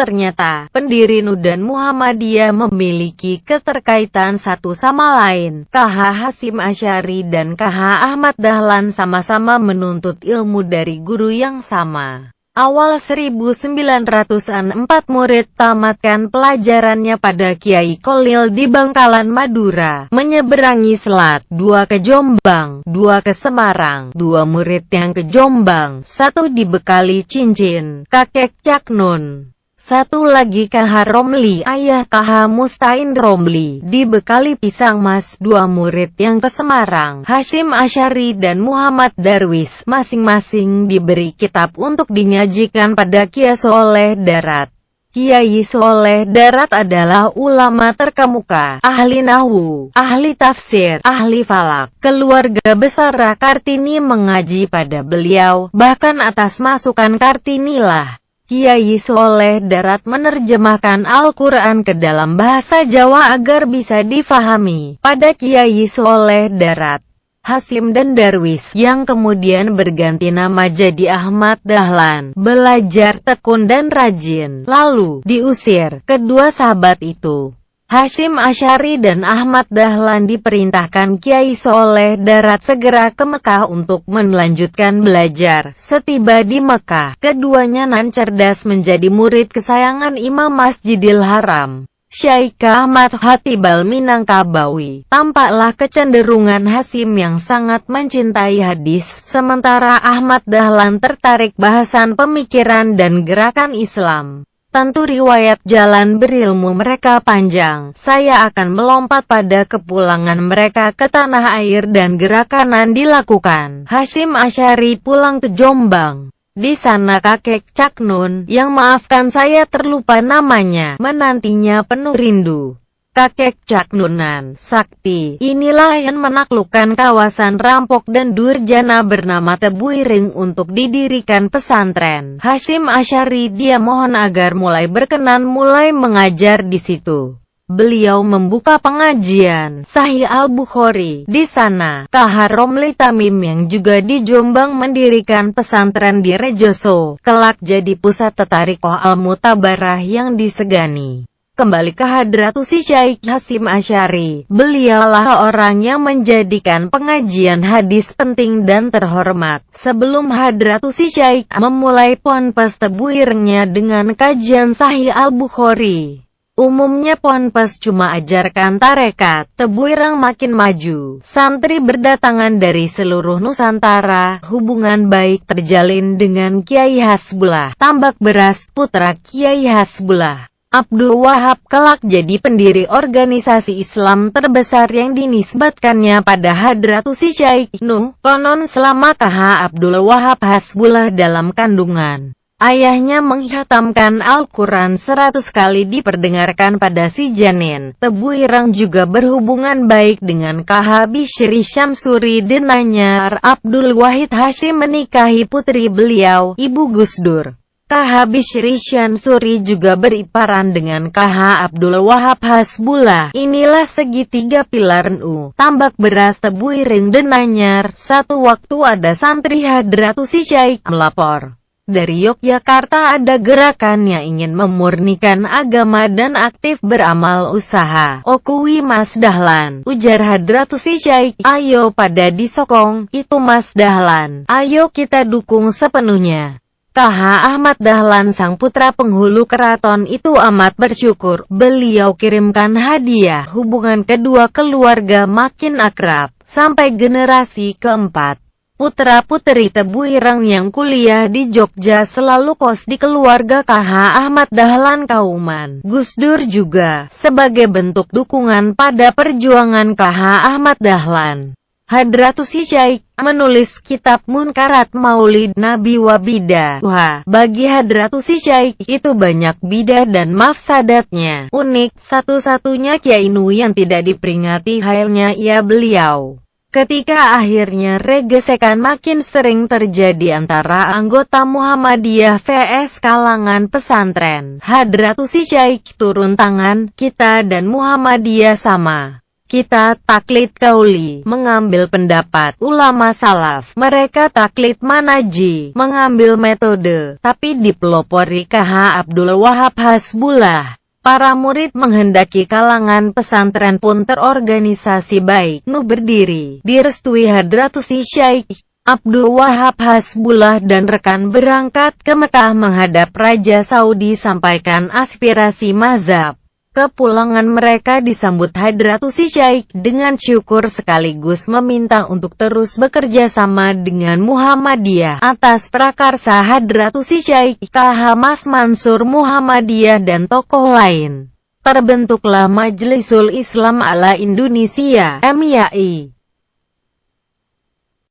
Ternyata, pendiri NU dan Muhammadiyah memiliki keterkaitan satu sama lain. KH Hasyim Asy'ari dan KH Ahmad Dahlan sama-sama menuntut ilmu dari guru yang sama. Awal 1904 murid tamatkan pelajarannya pada Kiai Kholil di Bangkalan, Madura. Menyeberangi selat, 2 ke Jombang, 2 ke Semarang. 2 murid yang ke Jombang, 1 dibekali cincin, kakek Cak Nun. 1 lagi KH Romli, ayah KH Mustain Romli, dibekali pisang mas. 2 murid yang ke Semarang, Hasyim Asy'ari dan Muhammad Darwis, masing-masing diberi kitab untuk dinyajikan pada Kiai Soleh Darat. Kiai Soleh Darat adalah ulama terkemuka, ahli nahwu, ahli tafsir, ahli falak. Keluarga besar Kartini mengaji pada beliau, bahkan atas masukan Kartini lah Kiai Soleh Darat menerjemahkan Al-Quran ke dalam bahasa Jawa agar bisa difahami. Pada Kiai Soleh Darat, Hasyim dan Darwis, yang kemudian berganti nama jadi Ahmad Dahlan, belajar tekun dan rajin. Lalu, diusir. Kedua sahabat itu, Hasyim Asy'ari dan Ahmad Dahlan, diperintahkan Kiai Soleh Darat segera ke Mekah untuk melanjutkan belajar. Setiba di Mekah, keduanya nan cerdas menjadi murid kesayangan Imam Masjidil Haram, Syaikh Ahmad Khatib Al-Minangkabawi. Tampaklah kecenderungan Hasyim yang sangat mencintai hadis, sementara Ahmad Dahlan tertarik bahasan pemikiran dan gerakan Islam. Tentu riwayat jalan berilmu mereka panjang. Saya akan melompat pada kepulangan mereka ke tanah air dan gerakanan dilakukan. Hasyim Asy'ari pulang ke Jombang. Di sana kakek Cak Nun, yang maafkan saya terlupa namanya, menantinya penuh rindu. Kakek Cak Nunan Sakti inilah yang menaklukkan kawasan rampok dan durjana bernama Tebuireng untuk didirikan pesantren. Hasyim Asy'ari dia mohon agar mulai berkenan mulai mengajar di situ. Beliau membuka pengajian Sahih Al-Bukhari di sana. KH Romli Tamim yang juga di Jombang mendirikan pesantren di Rejoso, kelak jadi pusat Tathariqah Al-Mutabarah yang disegani. Kembali ke Hadratus Syaikh Hasyim Asy'ari, beliaulah orang yang menjadikan pengajian hadis penting dan terhormat. Sebelum Hadratus Syaikh memulai ponpes Tebuirengnya dengan kajian Sahih Al-Bukhari, umumnya ponpes cuma ajarkan tarekat. Tebuireng makin maju, santri berdatangan dari seluruh Nusantara, hubungan baik terjalin dengan Kiai Hasbullah Tambak Beras, putra Kiai Hasbullah Abdul Wahab, kelak jadi pendiri organisasi Islam terbesar yang dinisbatkannya pada Hadratus Syaikh Nuh. Konon selama KH Abdul Wahab Hasbullah dalam kandungan, ayahnya menghatamkan Al-Quran 100 kali diperdengarkan pada si janin. Tebuireng juga berhubungan baik dengan KH Bishri Syamsuri Denanyar. Abdul Wahid Hasyim menikahi putri beliau, Ibu Gusdur. KH Bishri Syamsuri juga beriparan dengan KH Abdul Wahab Hasbullah. Inilah segitiga pilar NU. Tambak Beras Tebuireng Denanyar. Satu waktu ada santri Hadratus Syaikh melapor dari Yogyakarta ada gerakan yang ingin memurnikan agama dan aktif beramal usaha. Okuwi Mas Dahlan, ujar Hadratus Syaikh, ayo pada disokong, itu Mas Dahlan, ayo kita dukung sepenuhnya. KH Ahmad Dahlan sang putra penghulu keraton itu amat bersyukur. Beliau kirimkan hadiah. Hubungan kedua keluarga makin akrab, sampai generasi keempat. Putra-putri Tebuireng yang kuliah di Jogja selalu kos di keluarga KH Ahmad Dahlan Kauman. Gus Dur juga, sebagai bentuk dukungan pada perjuangan KH Ahmad Dahlan, Hadratus Syaikh menulis kitab Munkarat Maulid Nabi wa Bidah. Bagi Hadratus Syaikh itu banyak bidah dan mafsadatnya. Unik, satu-satunya Kiai NU yang tidak diperingati hailnya ia beliau. Ketika akhirnya regesekan makin sering terjadi antara anggota Muhammadiyah vs kalangan pesantren, Hadratus Syaikh turun tangan, kita dan Muhammadiyah sama. Kita taklid kauli, mengambil pendapat ulama salaf. Mereka taklid manaji, mengambil metode, tapi dipelopori KH Abdul Wahab Hasbullah. Para murid menghendaki kalangan pesantren pun terorganisasi baik, berdiri, direstui Hadratus Syaikh Abdul Wahab Hasbullah dan rekan berangkat ke Mekah menghadap Raja Saudi sampaikan aspirasi mazhab. Kepulangan mereka disambut Hadratus Syaikh dengan syukur sekaligus meminta untuk terus bekerja sama dengan Muhammadiyah atas prakarsa Hadratus Syaikh KH Mas Mansur Muhammadiyah dan tokoh lain. Terbentuklah Majlisul Islam ala Indonesia (MIAI).